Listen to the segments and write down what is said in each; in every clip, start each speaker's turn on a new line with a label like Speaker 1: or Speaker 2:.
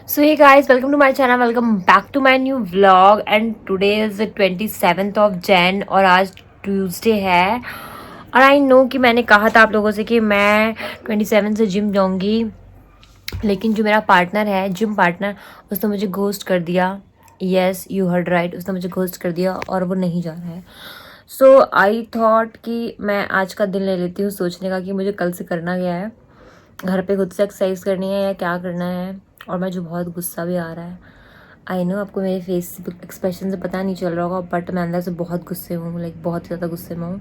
Speaker 1: So hey guys, welcome to my channel, welcome back to my new vlog and today is the 27th of Jan और आज Tuesday है। और I know कि मैंने कहा था आप लोगों से कि मैं 27 से जिम जाऊंगी, लेकिन जो मेरा पार्टनर है, जिम पार्टनर, उसने मुझे घोस्ट कर दिया। यस, यू हर्ड राइट, उसने मुझे घोस्ट कर दिया और वो नहीं जा रहा है। सो आई थॉट कि मैं आज का दिन ले लेती हूँ सोचने का कि मुझे कल से करना क्या है, घर पे खुद से एक्सरसाइज करनी है या क्या करना है। और मुझे बहुत गुस्सा भी आ रहा है। आई नो आपको मेरे फेस एक्सप्रेशन से पता नहीं चल रहा होगा, बट मैं अंदर से बहुत गुस्से में हूँ, लाइक बहुत ज़्यादा गुस्से में हूँ।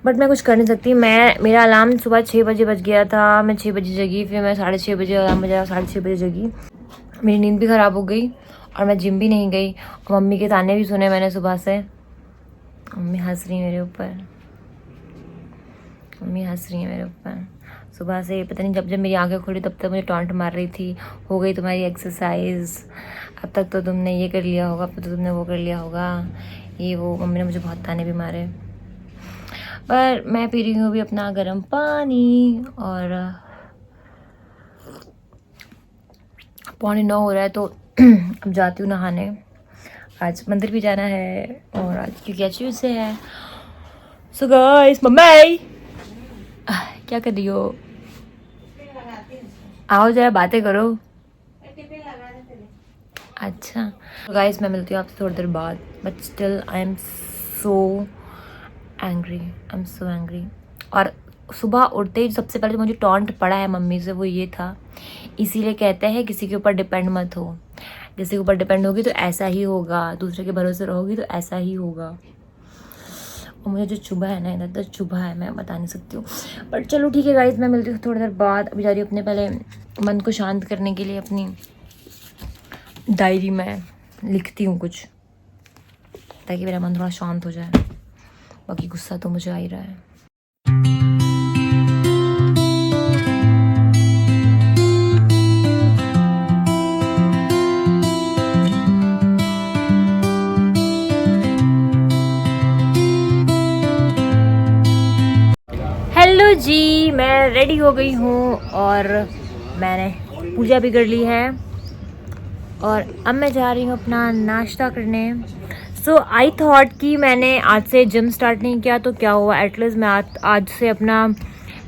Speaker 1: बट मैं कुछ कर नहीं सकती। मेरा अलार्म सुबह 6 बजे बज गया था, मैं 6 बजे जगी, फिर मैं 6:30 बजे अलार्म बजा, 6:30 बजे जगी। मेरी नींद भी ख़राब हो गई और मैं जिम भी नहीं गई और मम्मी के ताने भी सुने मैंने सुबह से। मम्मी हंस रही है मेरे ऊपर, मम्मी हंस रही है मेरे ऊपर। सुबह से पता नहीं जब मेरी आंखें खुली तब तक मुझे टॉन्ट मार रही थी, हो गई तुम्हारी एक्सरसाइज, अब तक तो तुमने ये कर लिया होगा, अब तक तो तुमने वो कर लिया होगा, ये वो। मम्मी ने मुझे बहुत ताने भी मारे। पर मैं पी रही हूँ अभी अपना गर्म पानी और 8:45 हो रहा है, तो अब जाती हूँ नहाने। आज मंदिर भी जाना है और आज क्योंकि आज ट्यूसडे है। सो गाइस, मम्मी क्या कर रही हो? आओ जरा बातें करो। अच्छा गाइस, मैं मिलती हूँ आपसे थोड़ी देर बाद, but still I am so angry, I am so angry. और सुबह उठते ही सबसे पहले जो मुझे टॉन्ट पड़ा है मम्मी से वो ये था, इसीलिए कहते हैं किसी के ऊपर डिपेंड मत हो, किसी के ऊपर डिपेंड होगी तो ऐसा ही होगा, दूसरे के भरोसे रहोगी तो ऐसा ही होगा। और मुझे जो चुभा है ना, इधर तो चुभा है, मैं बता नहीं सकती हूँ। पर चलो ठीक है गाइस, मैं मिलती हूँ थोड़ी देर बाद। अभी जा रही हूँ अपने पहले मन को शांत करने के लिए, अपनी डायरी में लिखती हूँ कुछ, ताकि मेरा मन थोड़ा शांत हो जाए। बाकी गुस्सा तो मुझे आ ही रहा है। हेलो जी, मैं रेडी हो गई हूँ और मैंने पूजा भी कर ली है और अब मैं जा रही हूँ अपना नाश्ता करने। सो आई थॉट कि मैंने आज से जिम स्टार्ट नहीं किया तो क्या हुआ, एटलीस्ट मैं आज से अपना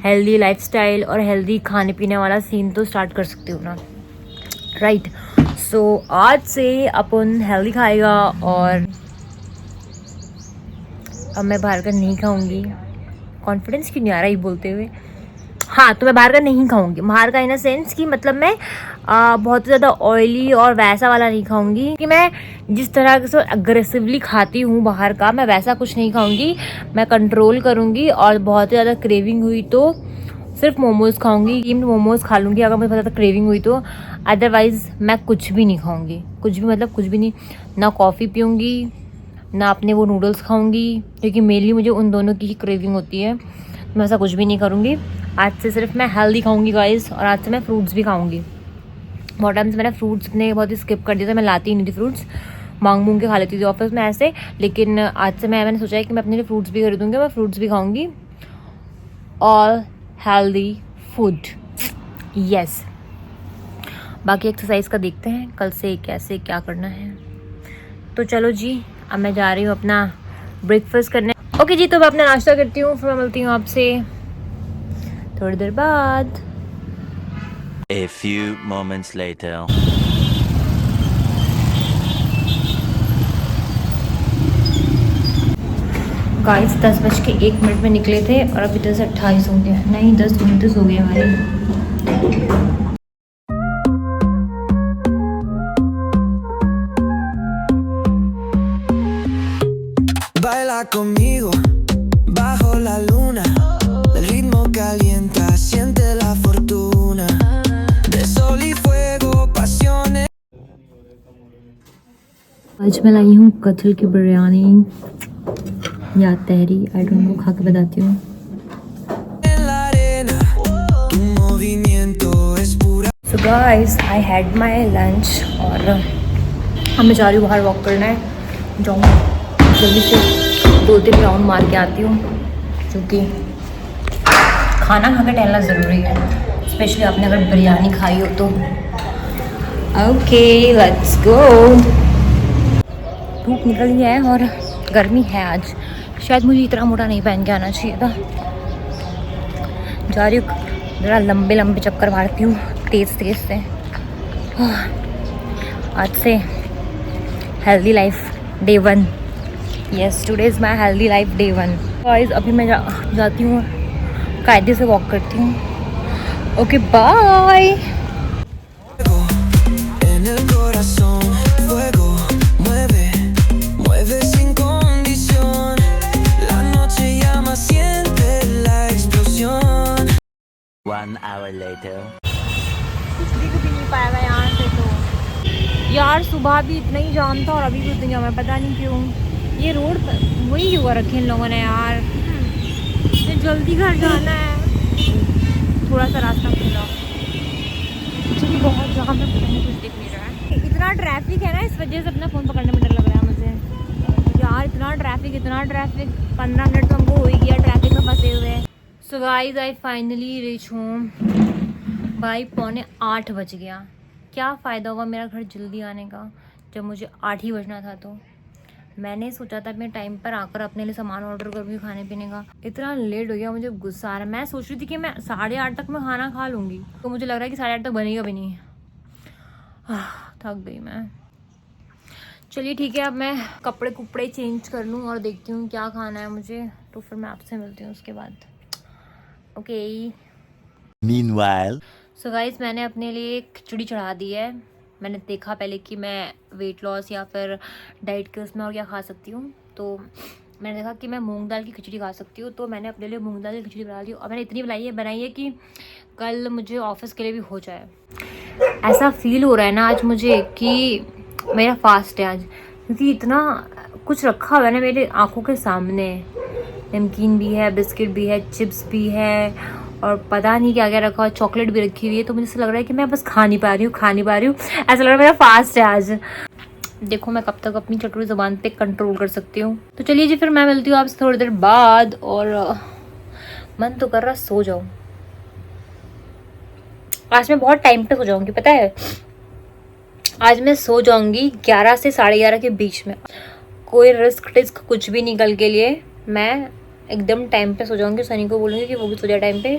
Speaker 1: हेल्दी लाइफस्टाइल और हेल्दी खाने पीने वाला सीन तो स्टार्ट कर सकती हूँ ना, राइट। सो आज से अपन हेल्दी खाएगा और अब मैं बाहर का नहीं खाऊंगी। कॉन्फिडेंस क्यों नहीं आ रहा ये बोलते हुए? हाँ, तो मैं बाहर का नहीं खाऊंगी। बाहर का इन अ सेंस कि मतलब मैं बहुत ज़्यादा ऑयली और वैसा वाला नहीं खाऊंगी, कि मैं जिस तरह से अग्रेसिवली खाती हूँ बाहर का, मैं वैसा कुछ नहीं खाऊंगी। मैं कंट्रोल करूँगी और बहुत ज़्यादा क्रेविंग हुई तो सिर्फ मोमोज़ खाऊंगी, कि मोमोज़ खा लूँगी अगर मुझे बहुत ज़्यादा क्रेविंग हुई तो। अदरवाइज़ मैं कुछ भी नहीं खाऊँगी, कुछ भी मतलब कुछ भी नहीं। ना कॉफ़ी पीऊँगी, ना अपने वो नूडल्स खाऊंगी, क्योंकि मेनली मुझे उन दोनों की ही क्रेविंग होती है। मैं ऐसा कुछ भी नहीं करूँगी। आज से सिर्फ मैं हेल्दी खाऊंगी गाइस, और आज से मैं फ्रूट्स भी खाऊंगी। बहुत टाइम से मैंने फ्रूट्स ने बहुत ही स्किप कर दिया था, मैं लाती ही नहीं थी फ्रूट्स, मांग के खा लेती थी ऑफिस में ऐसे। लेकिन आज से मैंने सोचा है कि मैं अपने लिए फ्रूट्स भी खरीदूँगी, मैं फ्रूट्स भी खाऊँगी। All healthy food, yes. बाकी एक्सरसाइज का देखते हैं कल से कैसे क्या करना है। तो चलो जी, अब मैं जा रही हूँ अपना ब्रेकफास्ट करने। ओके जी, तो मैं अपना नाश्ता करती हूँ, फिर मैं मिलती हूँ आपसे थोड़ी देर बाद।
Speaker 2: A few moments later.
Speaker 1: Guys 10:01 में निकले थे और अभी 10:28 हो गए, नहीं 10:29 हो गए हमारे।
Speaker 3: Baila conmigo bajo la luna, el ritmo calienta, siente la fortuna de sol y fuego, pasiones.
Speaker 1: आज मैं लाई हूँ कटहल की बिरयानी या तहरी, आई डोंट नो, खा के बताती हूँ।
Speaker 3: En la arena, tu movimiento es pura.
Speaker 1: So guys, I had my lunch और अब मैं जा रही हूँ बाहर वॉक करना है। जाऊँगी जल्दी से 2-3 राउंड मार के आती हूँ, क्योंकि खाना खा के टहलना ज़रूरी है, स्पेशली आपने अगर बिरयानी खाई हो तो। Okay let's go. धूप निकल गया है और गर्मी है आज। शायद मुझे इतना मोटा नहीं पहन के आना चाहिए था। जा रही हूँ, ज़रा लंबे लंबे चक्कर मारती हूँ तेज़ तेज़ से। आज से healthy life day 1। Yes, today is my healthy life day 1। Guys अभी मैं जाती हूँ, कायदे से वॉक करती हूँ। Okay bye.
Speaker 3: En el corazón, fuego, mueve, mueve sin condición. La noche llama, siente la explosión.
Speaker 2: 1 hour later.
Speaker 1: कुछ दिख भी नहीं पाएगा यहाँ से तो। यार सुबह भी इतना ही जाम था और अभी भी उतना ही जाम है, पता नहीं क्यों। ये रोड वही हुआ रखे इन लोगों ने यार। मुझे जल्दी घर जाना है। थोड़ा सा रास्ता खुला, एक्चुअली बहुत जाम है, पता नहीं कुछ दिख नहीं रहा है। इतना ट्रैफिक है ना, इस वजह से अपना फ़ोन पकड़ने में डर लग रहा है मुझे यार। इतना ट्रैफिक 15 मिनट तो हमको हो ही गया ट्रैफिक में फंसे हुए। So guys I finally reach home. भाई 7:45 बज गया। क्या फ़ायदा हुआ मेरा घर जल्दी आने का जब मुझे 8 ही बजना था। तो मैंने सोचा था मैं टाइम पर आकर अपने लिए सामान ऑर्डर करूँगी खाने पीने का। इतना लेट हो गया, मुझे गुस्सा आ रहा है। मैं सोच रही थी कि मैं 8:30 तक मैं खाना खा लूँगी, तो मुझे लग रहा है कि 8:30 तक बनेगा भी नहीं। थक गई मैं। चलिए ठीक है, अब मैं कपड़े कुपड़े चेंज कर लूँ और देखती हूँ क्या खाना है मुझे, तो फिर मैं आपसे मिलती हूँ उसके बाद। ओके।
Speaker 2: Meanwhile.
Speaker 1: सो गाइस मैंने अपने लिए खिचड़ी चढ़ा दी है। मैंने देखा पहले कि मैं वेट लॉस या फिर डाइट के उसमें और क्या खा सकती हूँ, तो मैंने देखा कि मैं मूंग दाल की खिचड़ी खा सकती हूँ, तो मैंने अपने लिए मूंग दाल की खिचड़ी बना ली। और मैंने इतनी बनाई है कि कल मुझे ऑफिस के लिए भी हो जाए। ऐसा फील हो रहा है ना आज मुझे कि मेरा फास्ट है आज, क्योंकि इतना कुछ रखा हुआ है ना मेरे आँखों के सामने। नमकीन भी है, बिस्किट भी है, चिप्स भी है और पता नहीं क्या क्या रखा हुआ, चॉकलेट भी रखी हुई है। तो मुझे ऐसा लग रहा है कि मैं बस खा नहीं पा रही हूँ। ऐसा लग रहा है मेरा फास्ट है आज। देखो मैं कब तक अपनी चटोरी ज़ुबान पे कंट्रोल कर सकती हूँ। तो चलिए जी, फिर मैं मिलती हूँ आपसे थोड़ी देर बाद। और मन तो कर रहा सो जाऊँ। आज मैं बहुत टाइम पे सो जाऊँगी, पता है। आज मैं सो जाऊँगी 11 से 11:30 के बीच में। कोई रिस्क टिस्क कुछ भी नहीं कल के लिए। मैं एकदम टाइम पे सो जाऊँगी। सनी को बोलूँगी कि वो भी सो जाए टाइम पे,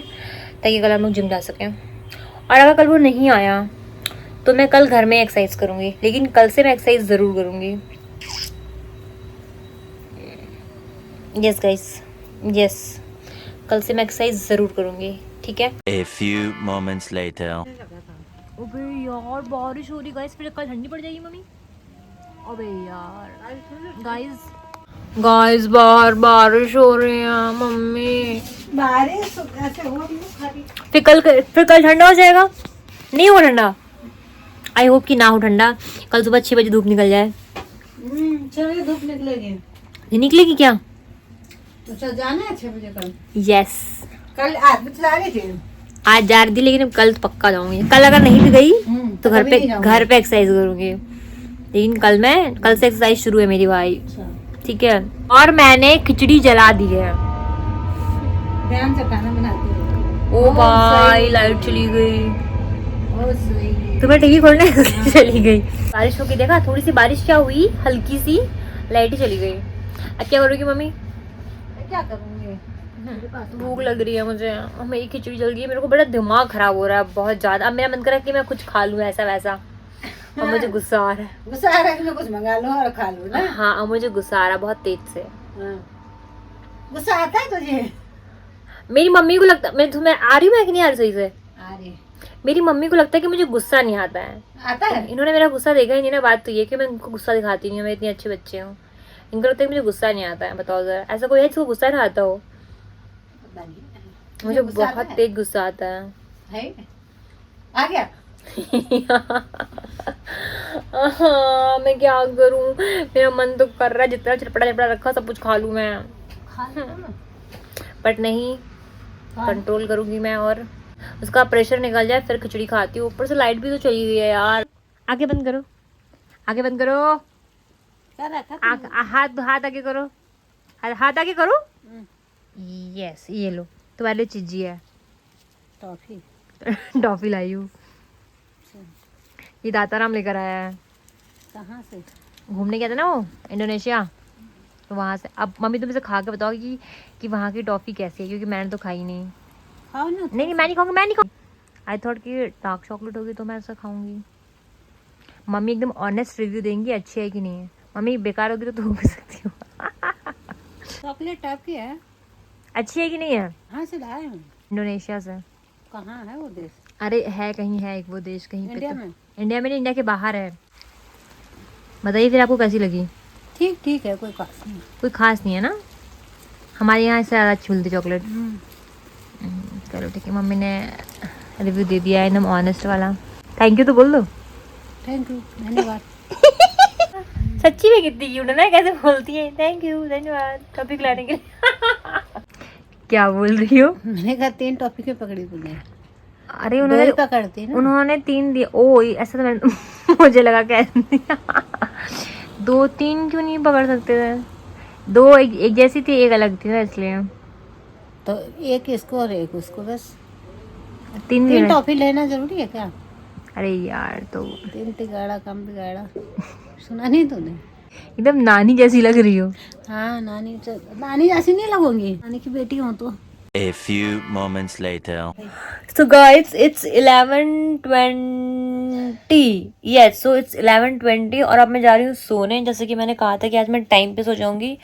Speaker 1: ताकि कल हम लोग जिम जा सकें। और अगर कल वो नहीं आया तो मैं कल घर में एक्सरसाइज करूँगी, लेकिन कल से मैं एक्सरसाइज ज़रूर करूँगी। यस गाइस, यस, कल से मैं एक्सरसाइज ज़रूर करूँगी, ठीक है।
Speaker 2: A few moments later.
Speaker 1: अबे यार बारिश हो रही गाइस, फिर कल ठंडी पड़ जाएगी मम्मी। अबे यार गाइस बाहर बारिश हो रही है मम्मी।
Speaker 4: बारिश ऐसे हो रही है।
Speaker 1: फिर कल ठंडा हो जाएगा। नहीं हो ठंडा, आई होप कि ना हो ठंडा। कल सुबह 6 बजे धूप निकल जाए।
Speaker 4: चलिए धूप निकलेगी।
Speaker 1: नहीं निकलेगी क्या?
Speaker 4: तो चल जाना है 6 बजे कल।
Speaker 1: यस,
Speaker 4: कल आज भी जा रही थी।
Speaker 1: आज जा रही थी, लेकिन कल तो पक्का जाऊंगी। कल अगर नहीं भी गई तो घर पे एक्सरसाइज करूंगी। लेकिन कल से एक्सरसाइज शुरू है मेरी भाई, ठीक है। और मैंने खिचड़ी जला दी है।
Speaker 4: ध्यान से खाना बनाती हूँ।
Speaker 1: ओ भाई लाइट चली गई।
Speaker 4: ओ सही।
Speaker 1: तो मैं टीवी खोलने चली गई। बारिश होके देखा, थोड़ी सी बारिश क्या हुई, हल्की सी लाइट ही चली गई। अब क्या करोगी मम्मी?
Speaker 4: क्या करूँगी?
Speaker 1: भूख लग रही है मुझे और मेरी खिचड़ी जल गई है। मेरे को बड़ा दिमाग खराब हो रहा है बहुत ज्यादा। अब मेरा मन कर रहा है कि मैं कुछ खा लूँ ऐसा वैसा, और मुझे गुस्सा आ रहा है।
Speaker 4: गुस्सा आ रहा है कि कुछ मंगा लो और खा लो ना।
Speaker 1: हाँ, और मुझे गुस्सा आ रहा है बहुत तेज से।
Speaker 4: गुस्सा आता है तुझे?
Speaker 1: मेरी मम्मी को लगता, मैं तुम्हें आ रही हूँ मैं कि नहीं आ रही सही से?
Speaker 4: आ रही।
Speaker 1: मेरी मम्मी को लगता है कि मुझे गुस्सा नहीं आता है।
Speaker 4: आता है?
Speaker 1: इन्होंने मेरा गुस्सा देखा ही नहीं ना। बात तो ये कि मैं इनको गुस्सा दिखाती नहीं हूँ, मैं इतनी अच्छे बच्चे हूँ। इनको लगता है कि मुझे गुस्सा नहीं आता है। बताओ जरा, ऐसा कोई है जिसको गुस्सा ना आता हो? मुझे बहुत तेज गुस्सा आता है।
Speaker 4: आ गया।
Speaker 1: हाँ, मैं क्या करूं, मेरा मन तो कर रहा है जितना चटपटा रखा सब कुछ खा लूं मैं, बट नहीं, कंट्रोल करूंगी मैं और उसका प्रेशर निकल जाए फिर खिचड़ी खाती हूँ। ऊपर से लाइट भी तो चली गई है यार। आगे बंद करो, आगे बंद करो, हाथ आगे करो, हाथ आगे करो। यस, ये लो तुम्हारे चीजी है,
Speaker 4: टॉफी।
Speaker 1: टॉफी लाई हूँ। ये दाताराम लेकर आया है।
Speaker 4: कहाँ से?
Speaker 1: घूमने गया था ना वो इंडोनेशिया, तो वहाँ से। अब मम्मी तुम इसे खा के बताओगी कि वहाँ की टॉफ़ी कैसी है, क्योंकि मैंने तो खाई नहीं।
Speaker 4: खाओ ना।
Speaker 1: नहीं मैं नहीं खाऊंगी, मैं नहीं खाऊंगी। आई थॉट कि डार्क चॉकलेट होगी तो मैं ऐसा खाऊंगी। मम्मी एकदम ऑनेस्ट रिव्यू देंगी अच्छी है कि नहीं है। मम्मी बेकार होगी तो तू भी सकती हो।
Speaker 4: चॉकलेट टाइप की है।
Speaker 1: अच्छी है कि नहीं है?
Speaker 4: कहाँ से लाए हो?
Speaker 1: इंडोनेशिया से।
Speaker 4: कहाँ है वो देश?
Speaker 1: अरे है कहीं, है एक वो देश कहीं पे।
Speaker 4: इंडिया
Speaker 1: तो
Speaker 4: में?
Speaker 1: इंडिया में नहीं, इंडिया के बाहर है। बताइए फिर आपको कैसी लगी?
Speaker 4: ठीक ठीक है, कोई खास नहीं।
Speaker 1: कोई खास नहीं है ना। हमारे यहाँ से ज़्यादा अच्छी मिलती चॉकलेट। चलो ठीक है, मम्मी ने रिव्यू दे दिया है एकदम ऑनेस्ट वाला। थैंक यू तो बोल दो।
Speaker 4: थैंक यू, धन्यवाद।
Speaker 1: सच्ची में कितनी क्यूट है ना, कैसे बोलती है थैंक यू धन्यवाद टॉपिक लाने के लिए। क्या बोल रही हो?
Speaker 4: मैंने कहा 3 टॉपिक के पकड़ी तूने।
Speaker 1: अरे
Speaker 4: दो
Speaker 1: उन्होंने
Speaker 4: ही पकड़ती ना।
Speaker 1: उन्होंने 3 दिए। ओ ऐसा तो मैंने मुझे लगा कह दिया। 2-3 क्यों नहीं पकड़ सकते थे? 2 एक जैसी थी, एक अलग थी ना, इसलिए
Speaker 4: तो एक इसको और एक उसको, बस
Speaker 1: 3
Speaker 4: 3 टॉफी लेना जरूरी है क्या?
Speaker 1: अरे यार तो
Speaker 4: 3 तिगाड़ा कम बिगाड़ा। सुना नहीं तूने?
Speaker 1: एकदम नानी जैसी लग रही हो।
Speaker 4: हाँ नानी जैसी नहीं लगूंगी, नानी की बेटी हूँ तो।
Speaker 2: A few moments later.
Speaker 1: So guys, it's 11:20. Yes, so it's 11:20 और अब मैं जा रही हूँ सोने। जैसे कि मैंने कहा था कि आज मैं टाइम पे सो जाऊंगी,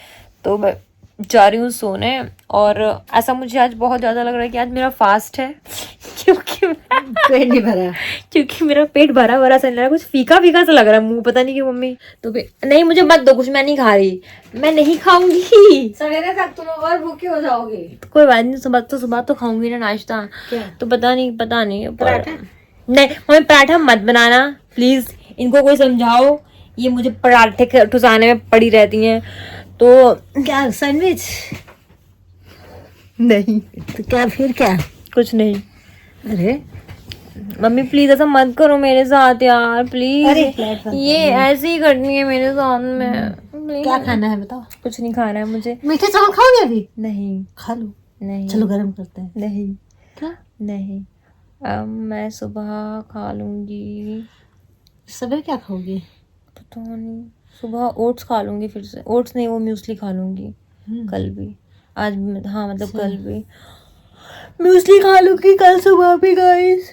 Speaker 1: तो मैं जा रही हूँ सोने। और ऐसा मुझे आज बहुत ज़्यादा लग रहा है कि आज मेरा फास्ट है, क्योंकि
Speaker 4: पेट नहीं भरा।
Speaker 1: क्योंकि मेरा पेट भरा भरा सा लग रहा है, कुछ फीका फीका सा लग रहा है मुंह, पता नहीं क्यों मम्मी। तो नहीं मुझे मत दो कुछ, मैं नहीं खा रही, मैं नहीं खाऊंगी।
Speaker 4: सवेरे तक तुम और भूखे हो जाओगे।
Speaker 1: कोई बात नहीं, सुबह तो खाऊंगी ना नाश्ता।
Speaker 4: क्या?
Speaker 1: तो पता नहीं
Speaker 4: पराठा?
Speaker 1: नहीं मम्मी पराठा मत बनाना प्लीज, इनको कोई समझाओ, ये मुझे पराठे ठुसाने में पड़ी रहती हैं। तो
Speaker 4: क्या सैंडविच?
Speaker 1: नहीं
Speaker 4: तो क्या फिर क्या?
Speaker 1: कुछ नहीं।
Speaker 4: अरे
Speaker 1: मम्मी प्लीज ऐसा मत करो मेरे साथ यार प्लीज।
Speaker 4: अरे, प्लेट बंद
Speaker 1: ये ऐसे ही करनी है मेरे साथ में। प्लीज।
Speaker 4: क्या खाना है बताओ?
Speaker 1: कुछ नहीं खाना है मुझे।
Speaker 4: मीठे चावल खाओगे अभी?
Speaker 1: नहीं
Speaker 4: खा लो।
Speaker 1: नहीं
Speaker 4: चलो गरम करते हैं।
Speaker 1: नहीं
Speaker 4: क्या?
Speaker 1: नहीं, मैं सुबह खा लूंगी।
Speaker 4: सवेरे क्या खाओगे?
Speaker 1: पता नहीं, सुबह ओट्स खा लूंगी, फिर से ओट्स नहीं वो म्यूसली खा लूंगी। कल भी, आज भी, हाँ मतलब कल भी म्यूसली खा लूंगी, कल सुबह भी गाइस।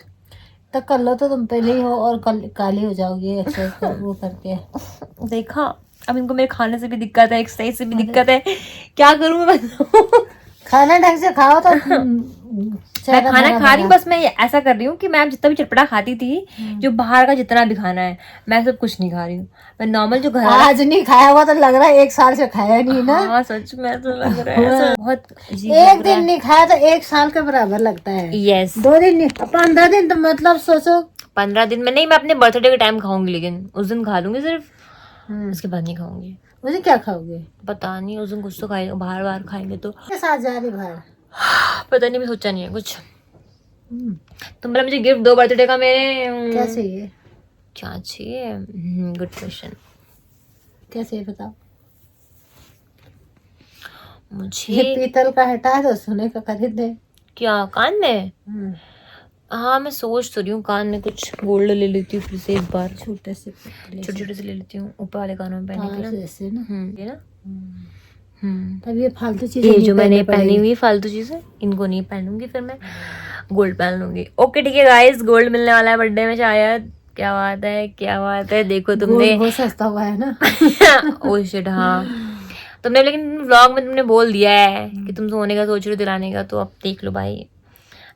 Speaker 4: तो कर लो तो तुम पहले ही हो और कल काली हो जाओगे एक्सरसाइज कर वो करके।
Speaker 1: देखा, अब इनको मेरे खाने से भी दिक्कत है, एक्सरसाइज से भी दिक्कत है, क्या करूँ मैं बताओ?
Speaker 4: खाना ढंग से खाओ तो
Speaker 1: मैं खाना खा रही हूँ, बस मैं ऐसा कर रही हूँ कि मैं जितना भी चटपटा खाती थी, जो बाहर का जितना भी खाना है, मैं सब कुछ नहीं खा रही हूँ। मैं नॉर्मल जो घर
Speaker 4: आज नहीं खाया हुआ तो लग रहा है 1 साल से खाया नहीं ना।
Speaker 1: हाँ सच में तो लग रहा है ऐसा बहुत अजीब
Speaker 4: एक
Speaker 1: लग रहा
Speaker 4: दिन नहीं खाया तो 1 साल के बराबर लगता है।
Speaker 1: है। यस
Speaker 4: 2 दिन नहीं, 15 दिन तो मतलब सोचो।
Speaker 1: 15 दिन में नहीं, मैं अपने बर्थडे के टाइम खाऊंगी, लेकिन उस दिन खा लूंगी सिर्फ, उसके बाद नहीं खाऊंगी।
Speaker 4: मुझे क्या खाओगे?
Speaker 1: पता नहीं, उस दिन कुछ तो खाएंगे, बाहर खाएंगे तो
Speaker 4: के साथ जा रही बाहर?
Speaker 1: पता नहीं, मैं सोचा नहीं है कुछ। तुम बोला मुझे गिफ्ट दो बर्थडे का मेरे।
Speaker 4: क्या चाहिए?
Speaker 1: क्या चाहिए? Good question.
Speaker 4: क्या चाहिए बताओ? ये
Speaker 1: मुझे
Speaker 4: पीतल का हटा दो, सोने का खरीद दे।
Speaker 1: क्या कान में? हाँ मैं सोच तो रही हूँ कान में कुछ गोल्ड ले लेती हूँ फिर से एक बार,
Speaker 4: छोटे से
Speaker 1: छोटे से ले लेती हूँ ऊपर वाले कानों में पहनने के लिए।
Speaker 4: ऐसे ना।
Speaker 1: ये ना
Speaker 4: तब ये फालतू
Speaker 1: ये
Speaker 4: चीजें
Speaker 1: जो मैंने पहनी हुई फालतू चीजें, इनको नहीं पहनूंगी, फिर मैं गोल्ड पहन लूंगी। ओके ठीक है गाइस, गोल्ड मिलने वाला है बर्थडे में शायद। क्या बात है, क्या बात है। देखो तुमने
Speaker 4: बहुत सस्ता हुआ है ना।
Speaker 1: ओ शिट, हाँ तुमने, लेकिन व्लॉग में तुमने बोल दिया है कि तुम सोने का सोच रहे हो, दिलाने का, तो अब देख लो भाई,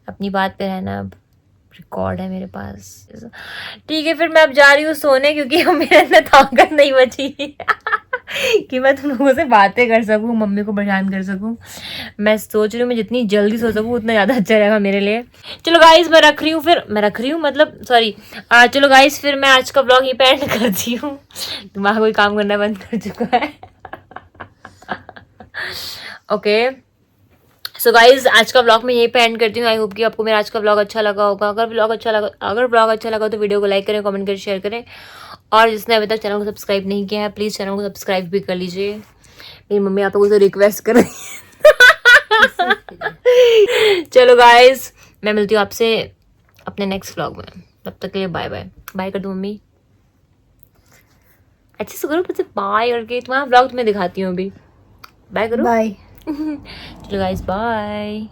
Speaker 1: अपनी बात पे रहना। अब रिकॉर्ड है मेरे पास। ठीक है फिर मैं अब जा रही हूँ सोने, क्योंकि अब मेरे अंदर ताकत नहीं बची कि मैं तुम लोगों से बातें कर सकूँ, मम्मी को परेशान कर सकूँ। मैं सोच रही हूँ मैं जितनी जल्दी सो सकूँ उतना ज़्यादा अच्छा रहेगा मेरे लिए। चलो गाइस मैं रख रही हूँ मतलब सॉरी, चलो गाइस फिर मैं आज का ब्लॉग ही पे एंड करती हूँ। दिमाग कोई काम करना बंद कर चुका है। ओके सो गाइज आज का ब्लॉग मैं यहीं पे एंड करती हूँ। आई होप कि आपको मेरा आज का ब्लॉग अच्छा लगा होगा। अगर ब्लॉग अच्छा लगा तो वीडियो को लाइक करें, कमेंट करें, शेयर करें, और जिसने अभी तक चैनल को सब्सक्राइब नहीं किया है प्लीज़ चैनल को सब्सक्राइब भी कर लीजिए। मेरी मम्मी आप लोगों से रिक्वेस्ट कर रही है। चलो गाइज मैं मिलती हूँ आपसे अपने नेक्स्ट ब्लॉग में, तब तक के लिए बाय बाय। बाय कर दो मम्मी, अच्छे से करो, मुझसे बाय करके तुम्हारा ब्लॉग तुम्हें दिखाती हूँ अभी। बाय करो।
Speaker 4: बाय।
Speaker 1: चलो गाइस बाय।